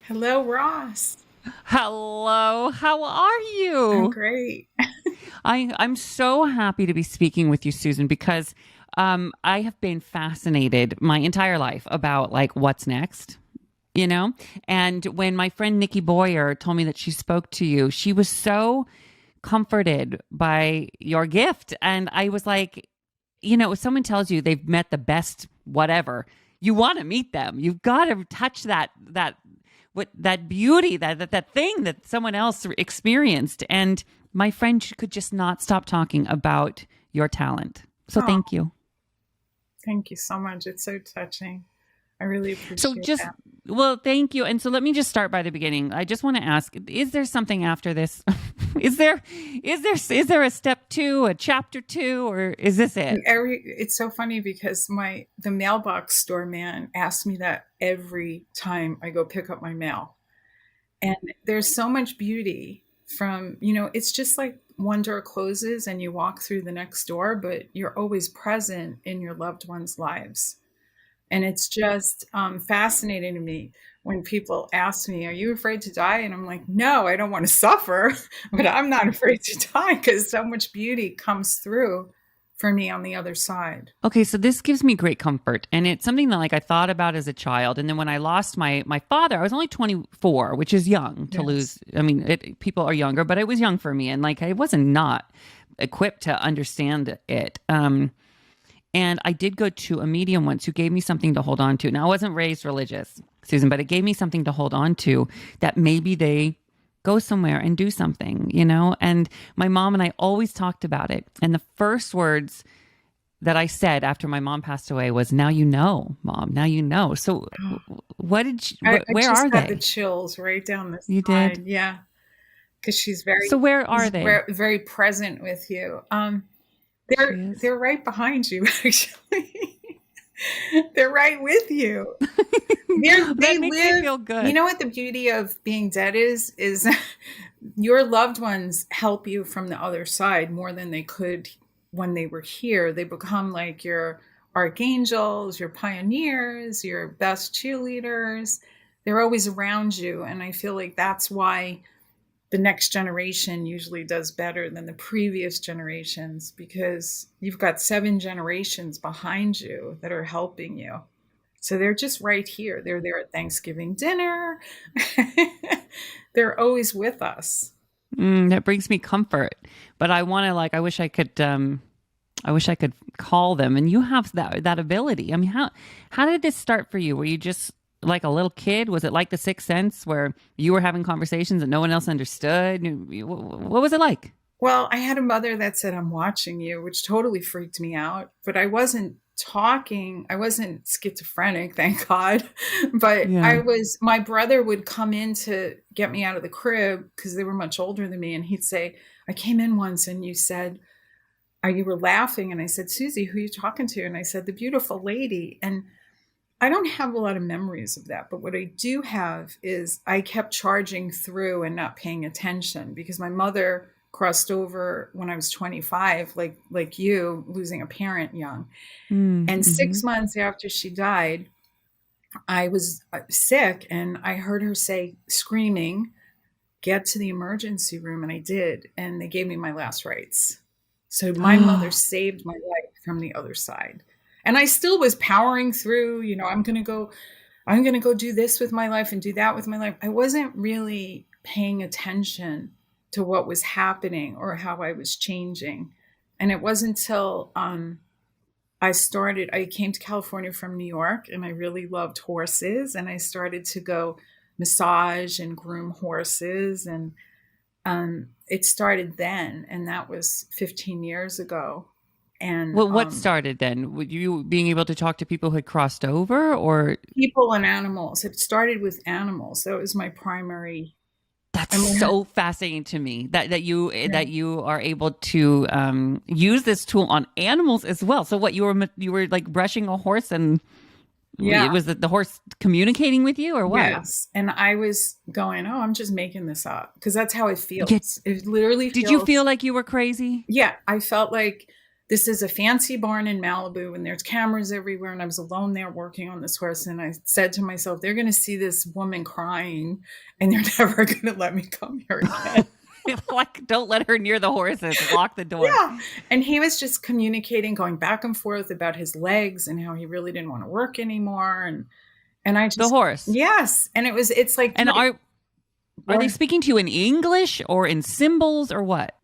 Hello, Ross. Hello, how are I'm you? great. I'm so happy to be speaking with you, Susan, because I have been fascinated my entire life about like what's next, you know? And when my friend Nikki Boyer told me that she spoke to you, she was so comforted by your gift. And I was like, if someone tells you they've met the best whatever, you want to meet them. You've got to touch that beauty, that thing that someone else experienced. And my friend could just not stop talking about your talent. So Oh, thank you. thank you so much. It's so touching. I really So appreciate just that. well, thank you. And so let me just start by the beginning. I just want to ask, is there something after this? is there is there a step 2, a chapter 2, or is this it? It's so funny because the mailbox store man asks me that every time I go pick up my mail. And there's so much beauty from, it's just like one door closes and you walk through the next door, but you're always present in your loved ones' lives. And it's just fascinating to me when people ask me, "Are you afraid to die?" And I'm like, "No, I don't want to suffer, but I'm not afraid to die because so much beauty comes through for me on the other side." Okay, so this gives me great comfort, and it's something that like I thought about as a child, and then when I lost my father, I was only 24, which is young to Yes. lose. I mean, people are younger, but it was young for me, and like I wasn't not equipped to understand it. And I did go to a medium once who gave me something to hold on to. Now I wasn't raised religious, Susan, but it gave me something to hold on to that maybe they go somewhere and do something, And my mom and I always talked about it, and the first words that I said after my mom passed away was, "Now you know, Mom. Now you know." So, what did you, I where just are had the they? chills right down the You did. spine. Yeah, because So where are they? very present with you. She They're is. they're right behind you, actually. They're right with you. They That makes me live. feel You good. know what the beauty of being dead is your loved ones help you from the other side more than they could when they were here. They become like your archangels, your pioneers, your best cheerleaders. They're always around you, and I feel like that's why the next generation usually does better than the previous generations, because you've got 7 generations behind you that are helping you. So they're just right here. They're there at Thanksgiving dinner. They're always with us. That brings me comfort. But I want to like. I wish I could call them. And you have that ability. I mean, how did this start for you? Were you just like a little kid? Was it like the Sixth Sense, where you were having conversations that no one else understood? What was it like? Well, I had a mother that said, "I'm watching you," which totally freaked me out. But I wasn't talking, I wasn't schizophrenic, thank God. But Yeah. my brother would come in to get me out of the crib because they were much older than me. And he'd say, "I came in once and you said, you were laughing." And I said, "Susie, who are you talking to?" And I said, "The beautiful lady." And I don't have a lot of memories of that, but what I do have is I kept charging through and not paying attention because my mother crossed over when I was 25, like you, losing a parent young. And Mm-hmm. 6 months after she died, I was sick and I heard her say, screaming, "Get to the emergency room." And I did. And they gave me my last rites. So my mother Oh, saved my life from the other side. And I still was powering through, I'm going to go do this with my life and do that with my life. I wasn't really paying attention to what was happening or how I was changing. And it wasn't until I came to California from New York and I really loved horses. And I started to go massage and groom horses. And it started then. And that was 15 years ago. And well, what started then? Would you being able to talk to people who had crossed over, or people and animals. It started with animals. That was my primary. that's I mean, so fascinating to me yeah. that you are able to use this tool on animals as well. So what you were like brushing a horse, and Yeah. it was the horse communicating with you, or what? Yes. And I was going, "Oh, I'm just making this up," because that's how it Yeah. feels. It literally Did you feel feels. like you were crazy? Yeah. I felt like this is a fancy barn in Malibu and there's cameras everywhere. And I was alone there working on this horse. And I said to myself, they're going to see this woman crying and they're never going to let me come here again. Like, don't let her near the horses. Lock the door. Yeah. And he was just communicating, going back and forth about his legs and how he really didn't want to work anymore. And I just, the horse. yes. And it's like, and are they speaking to you in English or in symbols or what?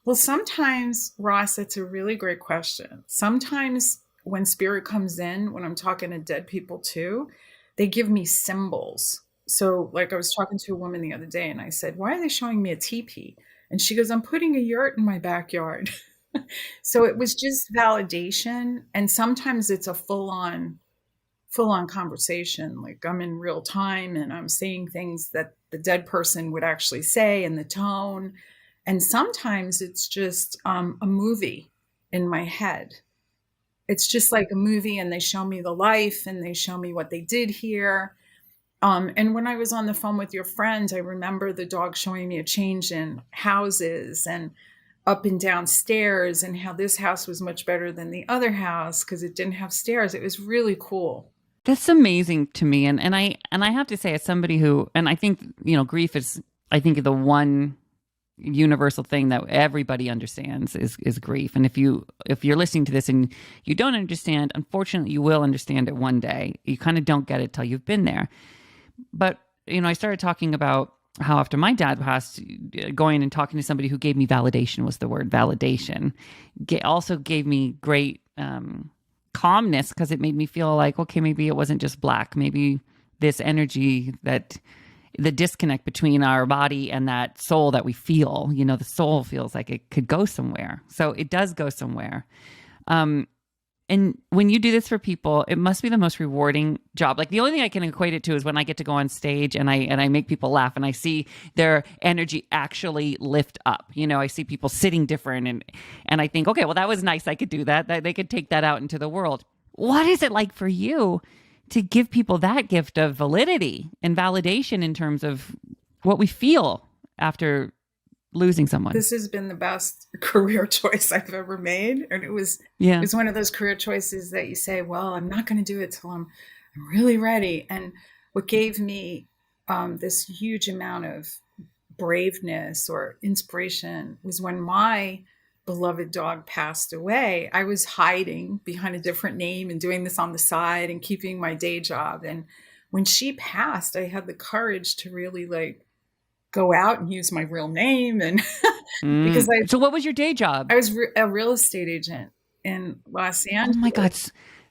Well, sometimes, Ross, that's a really great question. Sometimes when spirit comes in, when I'm talking to dead people too, they give me symbols. So like I was talking to a woman the other day and I said, why are they showing me a teepee? And she goes, I'm putting a yurt in my backyard. So it was just validation. And sometimes it's a full on conversation. Like I'm in real time and I'm saying things that the dead person would actually say and the tone. And sometimes it's just a movie in my head. It's just like a movie and they show me the life and they show me what they did here. And when I was on the phone with your friend, I remember the dog showing me a change in houses and up and down stairs and how this house was much better than the other house because it didn't have stairs. It was really cool. That's amazing to me. And I have to say, as somebody who, and I think, grief is, I think, the one universal thing that everybody understands is grief. And if you're listening to this and you don't understand, unfortunately, you will understand it one day. You kind of don't get it till you've been there. But, I started talking about how after my dad passed, going and talking to somebody who gave me validation was the word validation, also gave me great calmness because it made me feel like, okay, maybe it wasn't just black. Maybe this energy, that the disconnect between our body and that soul that we feel, the soul feels like it could go somewhere. So it does go somewhere. And when you do this for people, it must be the most rewarding job. Like the only thing I can equate it to is when I get to go on stage and I make people laugh and I see their energy actually lift up. I see people sitting different and I think, okay, well, that was nice. I could do that. They could take that out into the world. What is it like for you to give people that gift of validity and validation in terms of what we feel after losing someone? This has been the best career choice I've ever made. And it was one of those career choices that you say, well, I'm not going to do it till I'm really ready. And what gave me this huge amount of braveness or inspiration was when my beloved dog passed away. I was hiding behind a different name and doing this on the side and keeping my day job. And when she passed, I had the courage to really go out and use my real name. And because so what was your day job? I was a real estate agent in Los Angeles. Oh my God.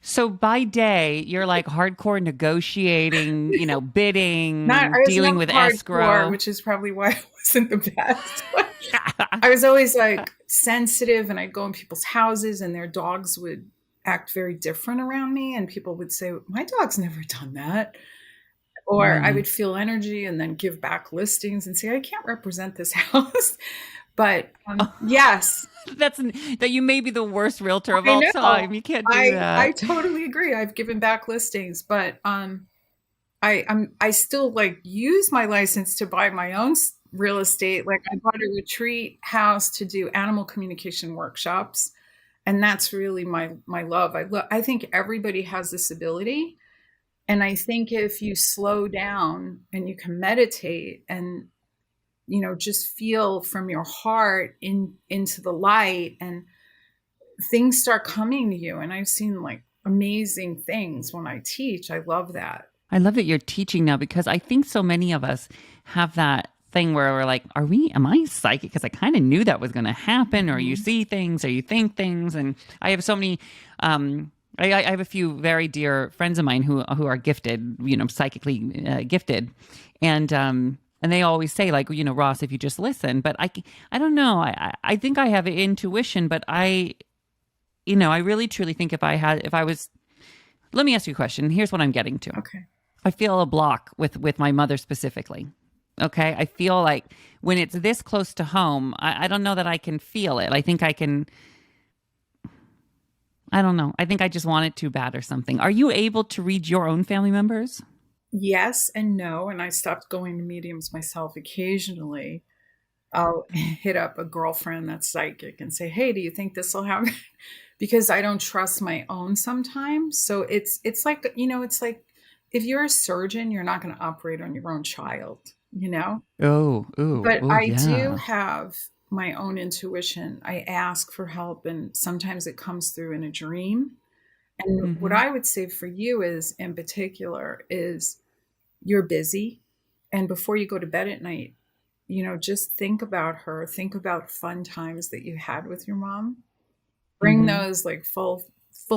So by day, you're like hardcore negotiating, bidding, dealing with escrow. Which is probably why I wasn't the best. I was always sensitive and I'd go in people's houses and their dogs would act very different around me. And people would say, my dog's never done that. Or I would feel energy and then give back listings and say, I can't represent this house. But yes. That you may be the worst realtor of all time. You can't do that. I totally agree. I've given back listings, but I still use my license to buy my own real estate. Like I bought a retreat house to do animal communication workshops. And that's really my love. I think everybody has this ability. And I think if you slow down and you can meditate and, just feel from your heart into the light and things start coming to you. And I've seen amazing things when I teach. I love that. I love that you're teaching now because I think so many of us have that thing where we're like, am I psychic? Because I kind of knew that was going to happen, or you see things or you think things. And I have so many, I have a few very dear friends of mine who are gifted, psychically gifted. And they always say Ross, if you just listen, but I don't know. I think I have intuition, but I really truly think let me ask you a question. Here's what I'm getting to. Okay. I feel a block with my mother specifically. Okay. I feel like when it's this close to home, I don't know that I can feel it. I think I can, I don't know. I think I just want it too bad or something. Are you able to read your own family members? Yes and no. And I stopped going to mediums myself occasionally. I'll hit up a girlfriend that's psychic and say, "Hey, do you think this will happen?" Because I don't trust my own sometimes. So it's like, it's like if you're a surgeon, you're not going to operate on your own child, you know? Oh, ooh, But oh, I do yeah. have my own intuition. I ask for help, and sometimes it comes through in a dream. And what Mm-hmm. I would say for you is, in particular, is you're busy. And before you go to bed at night, just think about her. Think about fun times that you had with your mom. Bring Mm-hmm. those like full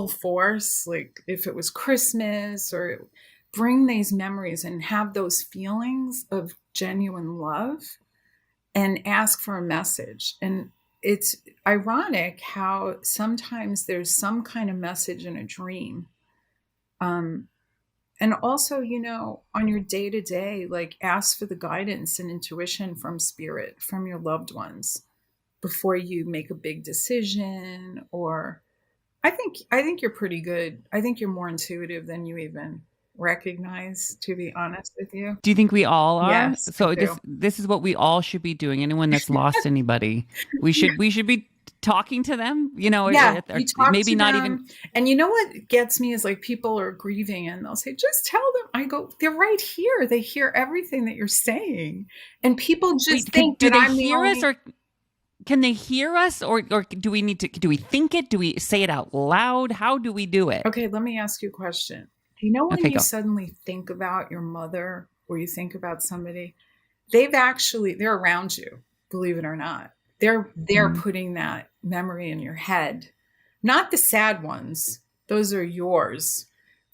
force, like if it was Christmas, or bring these memories and have those feelings of genuine love and ask for a message. And it's ironic how sometimes there's some kind of message in a dream. Um, and also, on your day to day, like ask for the guidance and intuition from spirit, from your loved ones before you make a big decision. Or I think you're pretty good. I think you're more intuitive than you even recognize, to be honest with you. Do you think we all are? Yes, I So do. this is what we all should be doing. Anyone that's lost anybody, we should be talking to them, Yeah, or you talk maybe to not even. them. And you know what gets me is like people are grieving and they'll say, just tell them. I go, they're right here. They hear everything that you're saying. And people just Wait, could think do that they I'm the hear us, only. or can they hear us, or do we think it? Do we say it out loud? How do we do it? Okay, let me ask you a question. Do you know when Okay, you go. suddenly think about your mother or you think about somebody, they're around you, believe it or not. They're Mm. putting that memory in your head. Not the sad ones. Those are yours.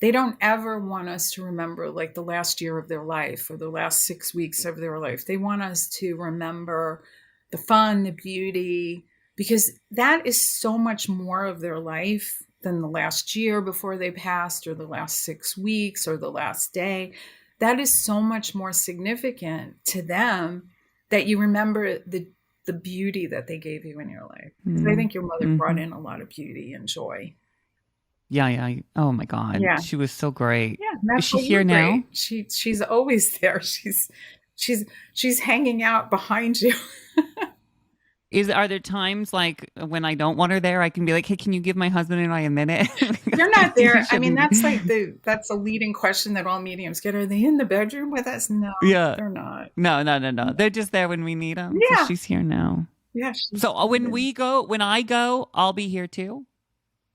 They don't ever want us to remember like the last year of their life or the last 6 weeks of their life. They want us to remember the fun, the beauty, because that is so much more of their life than the last year before they passed, or the last 6 weeks, or the last day. That is so much more significant to them, that you remember the beauty that they gave you in your life. Because I Mm. think your mother brought Hmm. in a lot of beauty and joy. Yeah, yeah. Oh my God, Yeah, she was so great. yeah, and Is that's she why here you're now? great. She's always there. She's she's hanging out behind you. Are there times like when I don't want her there, I can be like, "Hey, can you give my husband and I a minute?" Because You're not he there. I mean, shouldn't. that's a leading question that all mediums get. Are they in the bedroom with us? No, Yeah. they're not. No, no, no, no. They're just there when we need them. So Yeah, she's here now. yeah, So when I go, I'll be here too.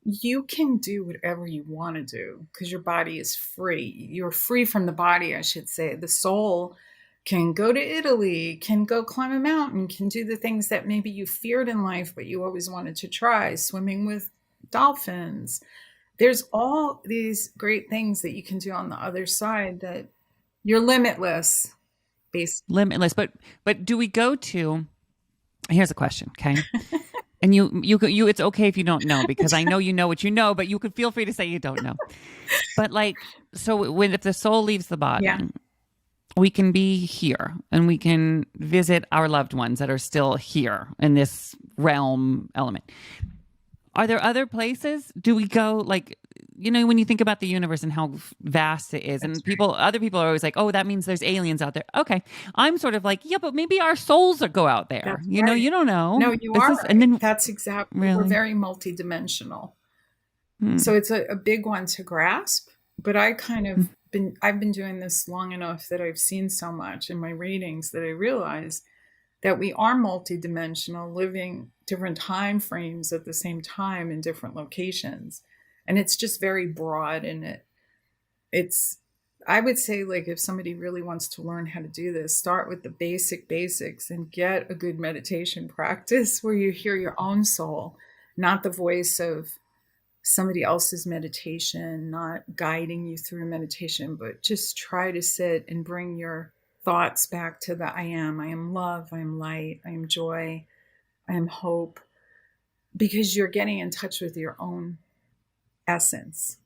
you can do whatever you want to do because your body is free. You're free from the body, I should say. The soul can go to Italy, can go climb a mountain, can do the things that maybe you feared in life, but you always wanted to try, swimming with dolphins. There's all these great things that you can do on the other side, that you're limitless, basically. Limitless. But do we go to? Here's a question, okay? And you it's okay if you don't know, because I know you know what you know, but you could feel free to say you don't know. But like, so when if the soul leaves the Yeah. body, we can be here and we can visit our loved ones that are still here in this realm element. Are there other places? Do we go like, when you think about the universe and how vast it is, That's and right. other people are always like, oh, that means there's aliens out there. Okay. I'm sort of like, yeah, but maybe our souls go out there. That's right. You don't know. No, you This are is, and right. then That's exactly, we're really, very multidimensional. hmm. So it's a big one to grasp. But I've been doing this long enough that I've seen so much in my readings that I realize that we are multidimensional, living different time frames at the same time in different locations. And it's just very broad, and it's I would say, like, if somebody really wants to learn how to do this, start with the basics and get a good meditation practice where you hear your own soul, not the voice of somebody else's meditation, not guiding you through meditation, but just try to sit and bring your thoughts back to the I am. I am love. I am light. I am joy. I am hope. Because you're getting in touch with your own essence.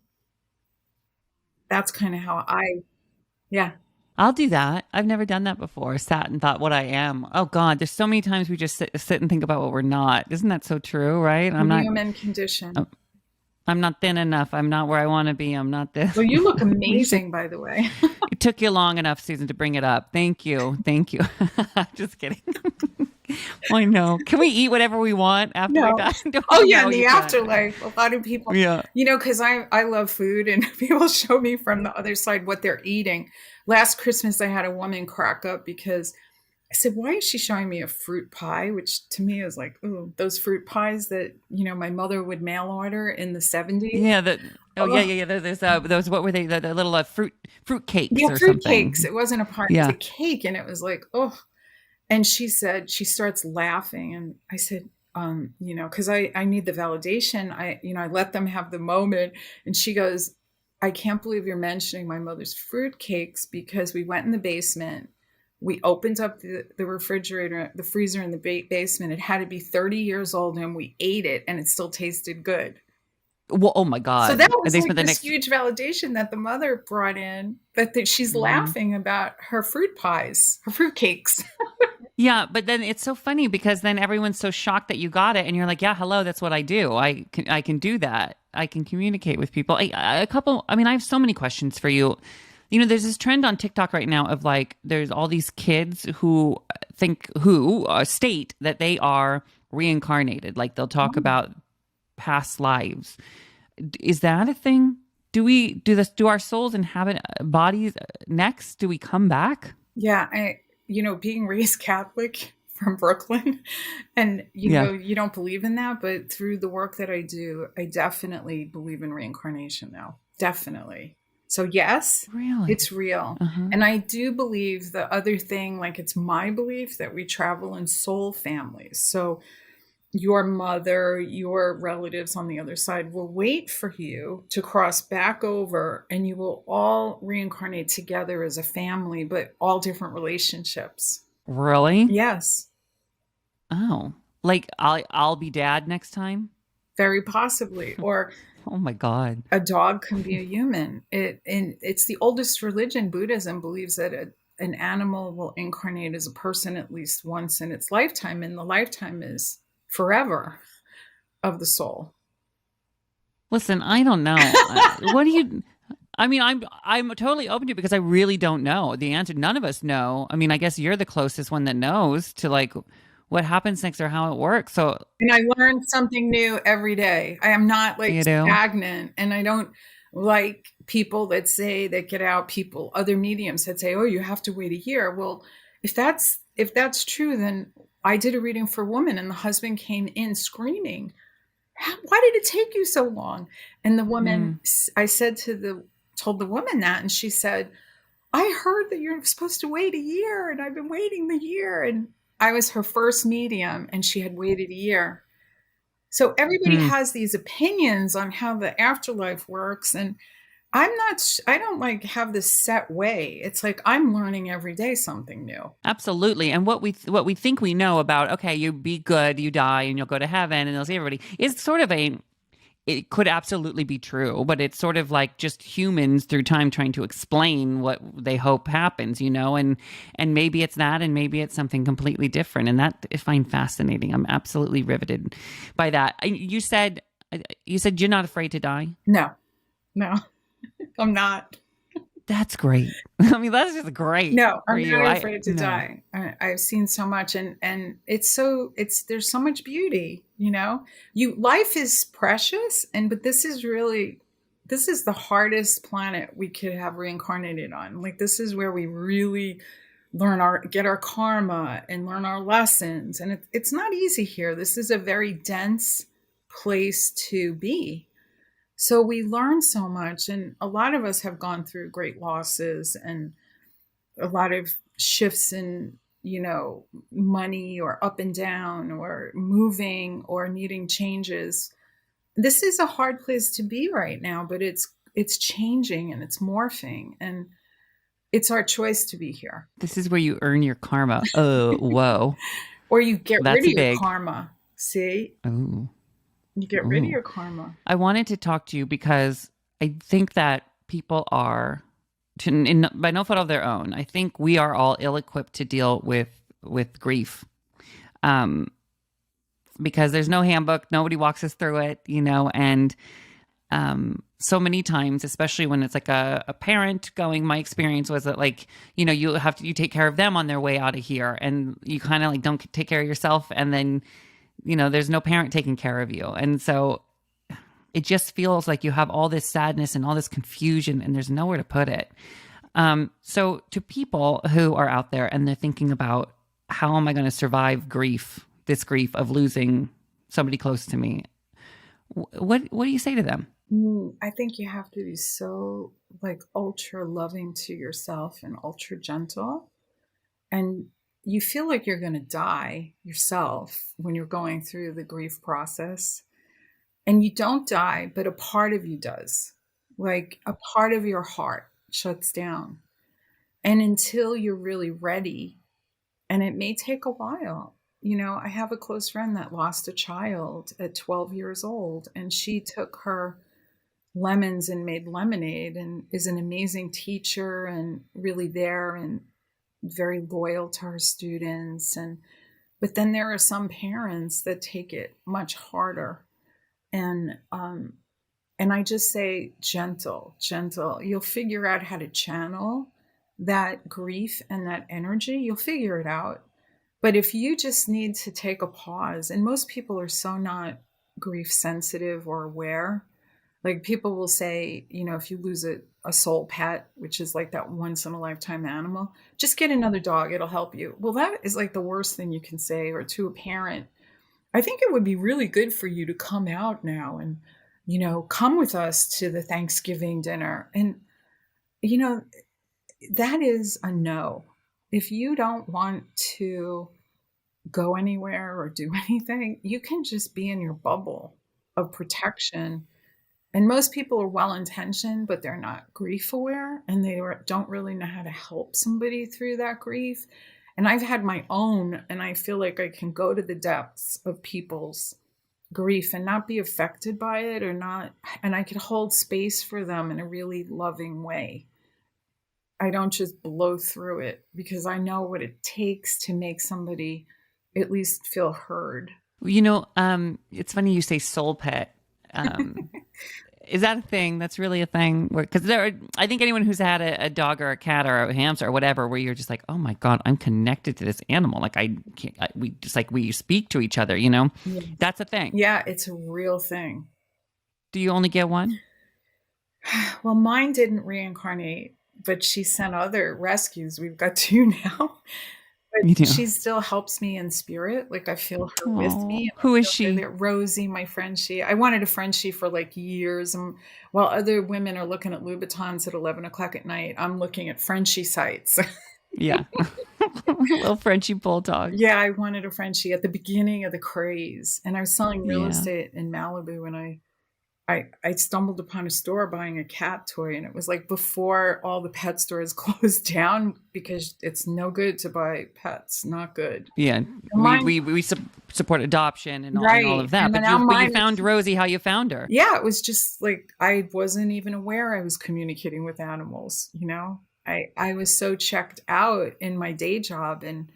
That's kind of how yeah. I'll do that. I've never done that before. Sat and thought what I am. Oh God, there's so many times we just sit and think about what we're not. Isn't that so true? Right? Human condition. I'm not thin enough. I'm not where I want to be. I'm not this. Well, you look We should. amazing, by the way. It took you long enough, Susan, to bring it up. Thank you. Thank you. Just kidding. I know. Can we eat whatever we want after we No. die? Oh yeah, No, in you the can't. afterlife, a lot of people, Yeah. because I love food, and people show me from the other side what they're eating. Last Christmas, I had a woman crack up because I said, "Why is she showing me a fruit pie?" Which to me is like, oh, those fruit pies that my mother would mail order in the 70s. Yeah. Oh, yeah, Oh, yeah, yeah. There's those, what were they? The little fruit yeah, cakes or fruit cakes. something. It wasn't a pie; it was Yeah. a cake, and it was like, oh. And she said, she starts laughing, and I said, because I need the validation. I let them have the moment, and she goes, I can't believe you're mentioning my mother's fruit cakes because we went in the basement. We opened up the refrigerator, the freezer in the basement. It had to be 30 years old, and we ate it, and it still tasted good. Well, oh my So God. that And was they like spent the this next. huge validation that the mother brought in, that she's Mhm. laughing about her fruit pies, her fruit cakes. Yeah, but then it's so funny because then everyone's so shocked that you got it, and you're like, "Yeah, hello, that's what I do. I can do that. I can communicate with people." A couple. I mean, I have so many questions for you. There's this trend on TikTok right now of like, there's all these kids who state that they are reincarnated. Like they'll talk about past lives. Is that a thing? Do our souls inhabit bodies next? Do we come back? Yeah, being raised Catholic from Brooklyn, and Yeah. you don't believe in that, but through the work that I do, I definitely believe in reincarnation now. Definitely. So yes, Really? it's real. Uh-huh. And I do believe the other thing, like it's my belief that we travel in soul families. So your mother, your relatives on the other side will wait for you to cross back over, and you will all reincarnate together as a family, but all different relationships. Really? Yes, Oh, like I'll be dad next time. very possibly. Or Oh my God. a dog can be a human. It's the oldest religion. Buddhism believes that an animal will incarnate as a person at least once in its lifetime, and the lifetime is forever of the soul. Listen, I don't know. What do you? I mean, I'm totally open to it because I really don't know the answer. None of us know. I mean, I guess you're the closest one that knows to like what happens next or how it works. So And I learn something new every day. I am not like you know, stagnant, and I don't like people that say that get out, people, other mediums that say, "Oh, you have to wait a year." Well, if that's true, then I did a reading for a woman, and the husband came in screaming, "Why did it take you so long?" And the woman, mm, I said told the woman that, and she said, I heard that you're supposed to wait a year, and I've been waiting the year. And I was her first medium, and she had waited a year. So everybody mm, has these opinions on how the afterlife works. And I don't like have this set way. It's like I'm learning every day something new. absolutely. And what we think we know about, okay, you be good, you die, and you'll go to heaven, and they'll see everybody, is sort of a it could absolutely be true, but it's sort of like just humans through time trying to explain what they hope happens, and maybe it's that, and maybe it's something completely different, and that I find fascinating. I'm absolutely riveted by that. You said you're not afraid to die. No, no, I'm not. That's great. I mean, that's just great No, for I'm you. not I afraid to no, die. I've seen so much, and it's there's so much beauty. You life is precious, and but this is the hardest planet we could have reincarnated on. Like this is where we really get our karma and learn our lessons, and it's not easy here. This is a very dense place to be. So we learn so much, and a lot of us have gone through great losses and a lot of shifts in money or up and down or moving or needing changes. This is a hard place to be right now, but it's changing and it's morphing, and it's our choice to be here. this is where you earn your karma. Oh, whoa, Or you get rid that's of your big. karma. See, Oh, you get rid of oh. your karma. I wanted to talk to you because I think that people are, by no fault of their own, I think we are all ill-equipped to deal with grief, um, because there's no handbook, nobody walks us through it, and So many times, especially when it's like a parent going, my experience was that like, you take care of them on their way out of here, and you kind of like don't take care of yourself. And then, there's no parent taking care of you. And so it just feels like you have all this sadness and all this confusion and there's nowhere to put it. So to people who are out there and they're thinking about, how am I going to survive this grief of losing somebody close to me? What do you say to them? I think you have to be so like ultra loving to yourself and ultra gentle. And you feel like you're going to die yourself when you're going through the grief process. And you don't die, but a part of you does. Like a part of your heart shuts down. And until you're really ready, and it may take a while. I have a close friend that lost a child at 12 years old, and she took her lemons and made lemonade and is an amazing teacher and really there and very loyal to her students. But then there are some parents that take it much harder. And I just say gentle. You'll figure out how to channel that grief and that energy. You'll figure it out. But if you just need to take a pause, and most people are so not grief sensitive or aware, like people will say, if you lose a soul pet, which is like that once in a lifetime animal, just get another dog, it'll help you. Well, that is like the worst thing you can say. Or to a parent, I think it would be really good for you to come out now and, come with us to the Thanksgiving dinner. And, that is a no. If you don't want to go anywhere or do anything, you can just be in your bubble of protection. And most people are well-intentioned, but they're not grief aware, and they don't really know how to help somebody through that grief. And I've had my own, and I feel like I can go to the depths of people's grief and not be affected by it and I could hold space for them in a really loving way. I don't just blow through it because I know what it takes to make somebody at least feel heard. It's funny you say soul pet. Is that a thing? That's really a thing? Because I think anyone who's had a dog or a cat or a hamster or whatever, where you're just like, oh my God, I'm connected to this animal. Like we speak to each other, Yeah. That's a thing. Yeah, it's a real thing. Do you only get one? Well, mine didn't reincarnate, but she sent other rescues. We've got two now. But she still helps me in spirit. Like I feel her with me. Who is she? Rosie, my friend. I wanted a Frenchie for like years. And while other women are looking at Louboutins at 11 o'clock at night, I'm looking at Frenchie sites. Yeah. Little Frenchie bulldog. Yeah, I wanted a Frenchie at the beginning of the craze. And I was selling real estate in Malibu, and I stumbled upon a store buying a cat toy, and it was like before all the pet stores closed down because it's no good to buy pets. Not good. Yeah. We support adoption and all of that. But you found Rosie how you found her. Yeah. It was just like, I wasn't even aware I was communicating with animals. I was so checked out in my day job, and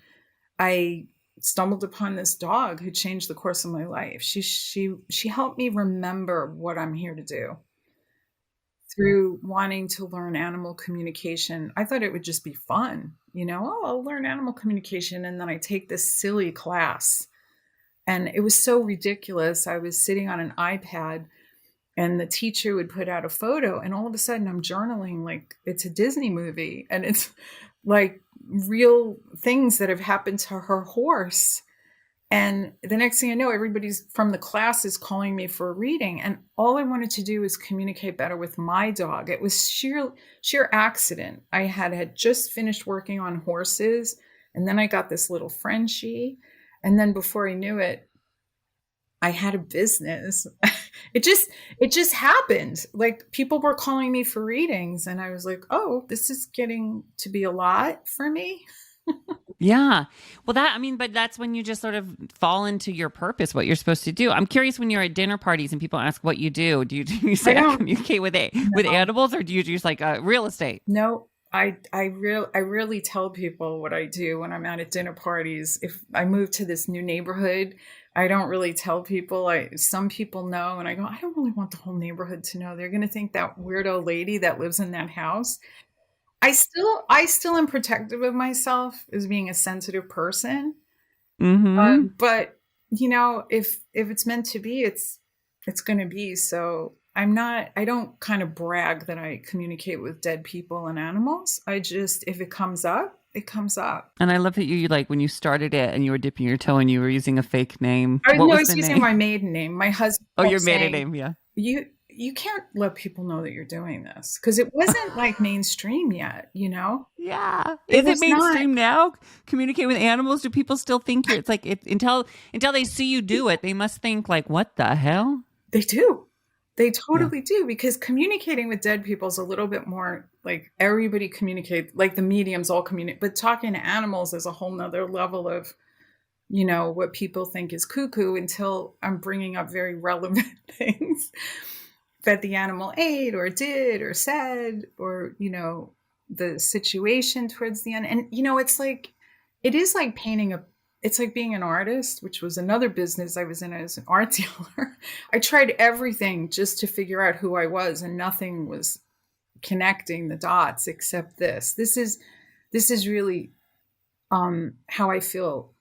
I stumbled upon this dog who changed the course of my life. She helped me remember what I'm here to do through wanting to learn animal communication. I thought it would just be fun, I'll learn animal communication. And then I take this silly class, and it was so ridiculous. I was sitting on an iPad, and the teacher would put out a photo, and all of a sudden I'm journaling like it's a Disney movie, and it's like real things that have happened to her horse. And the next thing I know, everybody's from the class is calling me for a reading. And all I wanted to do was communicate better with my dog. It was sheer accident. I had just finished working on horses, and then I got this little Frenchie. And then before I knew it, I had a business. It just happened. Like people were calling me for readings, and I was like, oh, this is getting to be a lot for me. Yeah. Well, but that's when you just sort of fall into your purpose, what you're supposed to do. I'm curious, when you're at dinner parties and people ask what you do you say I communicate with animals, or do you just like real estate? No, I really tell people what I do when I'm out at dinner parties. If I move to this new neighborhood, I don't really tell people. Some people know, and I go, I don't really want the whole neighborhood to know. They're going to think that weirdo lady that lives in that house. I still am protective of myself as being a sensitive person. Mm-hmm. But if it's meant to be, it's going to be. So I don't kind of brag that I communicate with dead people and animals. I just, if it comes up, it comes up. And I love that you like when you started it and you were dipping your toe and you were using a fake name. I What know was it's the using name? my maiden name. My husband Oh, kept your maiden saying, name, yeah. you can't let people know that you're doing this, because it wasn't like mainstream yet. Yeah. It Is it was not. mainstream now? Communicate with animals? Do people still think you're it's like until they see you do it, they must think like, what the hell? They do. They Yeah. totally do, because communicating with dead people is a little bit more like everybody communicate, like the mediums all communicate, but talking to animals is a whole nother level of, what people think is cuckoo, until I'm bringing up very relevant things that the animal ate or did or said, or, the situation towards the end. And, it is like it's like being an artist, which was another business I was in as an art dealer. I tried everything just to figure out who I was, and nothing was connecting the dots except this. This is really how I feel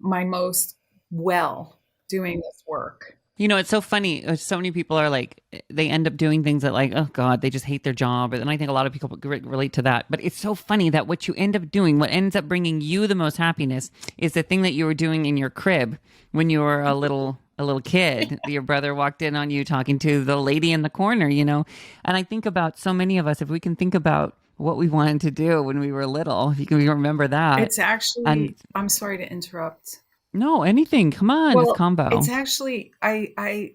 my most well doing this work. It's so funny. So many people are like, they end up doing things that, like, oh God, they just hate their job. And I think a lot of people relate to that. But it's so funny that what you end up doing, what ends up bringing you the most happiness, is the thing that you were doing in your crib when you were a little kid. Your brother walked in on you talking to the lady in the corner. And I think about so many of us, if we can think about what we wanted to do when we were little, if you can remember that. It's And actually, I'm sorry to interrupt. no, anything. Come on, it's Well, combo. it's actually, I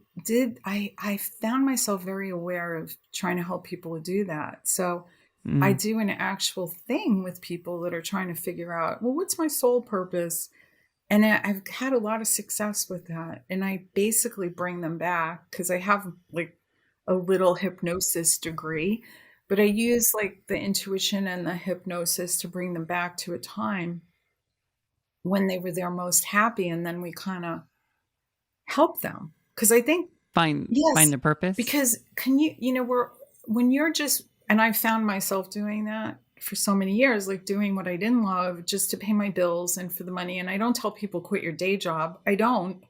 found myself very aware of trying to help people to do that. So I Mm, do an actual thing with people that are trying to figure out, well, what's my soul purpose? And I've had a lot of success with that. And I basically bring them back, because I have like a little hypnosis degree, but I use like the intuition and the hypnosis to bring them back to a time when they were their most happy. And then we kind of help them. Because I think, find yes, the purpose. because can we're, when you're just, and I found myself doing that for so many years, like doing what I didn't love just to pay my bills and for the money. And I don't tell people quit your day job. I don't.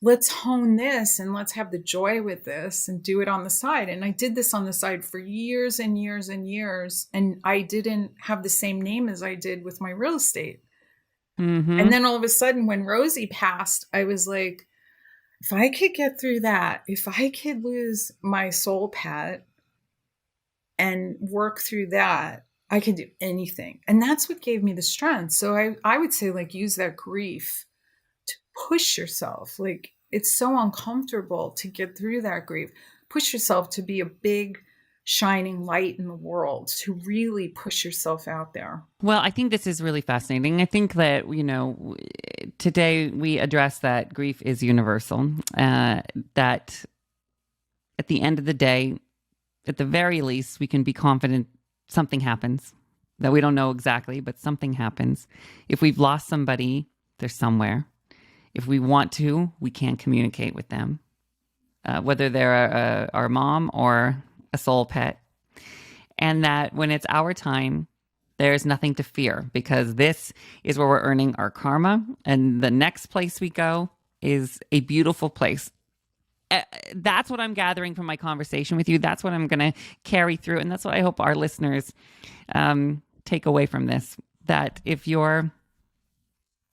Let's hone this and let's have the joy with this and do it on the side. And I did this on the side for years and years and years. And I didn't have the same name as I did with my real estate. And Mm-hmm. then all of a sudden, when Rosie passed, I was like, if I could get through that, if I could lose my soul pet and work through that, I could do anything. And that's what gave me the strength. So I would say, like, use that grief to push yourself. Like, it's so uncomfortable to get through that grief. Push yourself to be a big, shining light in the world, to really push yourself out there. Well, I think this is really fascinating. I think that, today we address that grief is universal, that at the end of the day, at the very least, we can be confident something happens that we don't know exactly, but something happens. If we've lost somebody, they're somewhere. If we want to, we can communicate with them, whether they're our mom or a soul pet. And that when it's our time, there's nothing to fear, because this is where we're earning our karma. And the next place we go is a beautiful place. That's what I'm gathering from my conversation with you. That's what I'm going to carry through. And that's what I hope our listeners take away from this. That if you're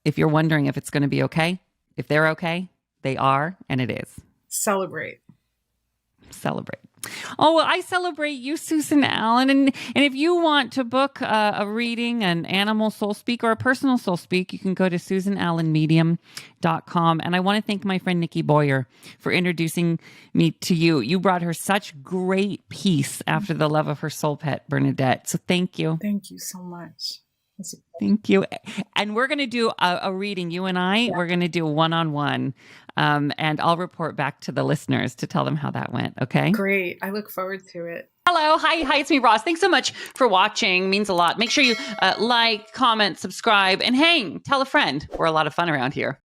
wondering if it's going to be okay, if they're okay, they are, and it is. Celebrate. Celebrate. Oh, well, I celebrate you, Susan Allen. And if you want to book a reading, an animal soul speak or a personal soul speak, you can go to susanallenmedium.com. And I want to thank my friend Nikki Boyer for introducing me to you. You brought her such great peace after the love of her soul pet, Bernadette. So thank you. Thank you so much. Thank you. And we're going to do a reading. You and I, we're going to do one-on-one. And I'll report back to the listeners to tell them how that went. Okay. Great. I look forward to it. Hello. Hi, it's me, Ross. Thanks so much for watching. It means a lot. Make sure you like, comment, subscribe, and hang, tell a friend. We're a lot of fun around here.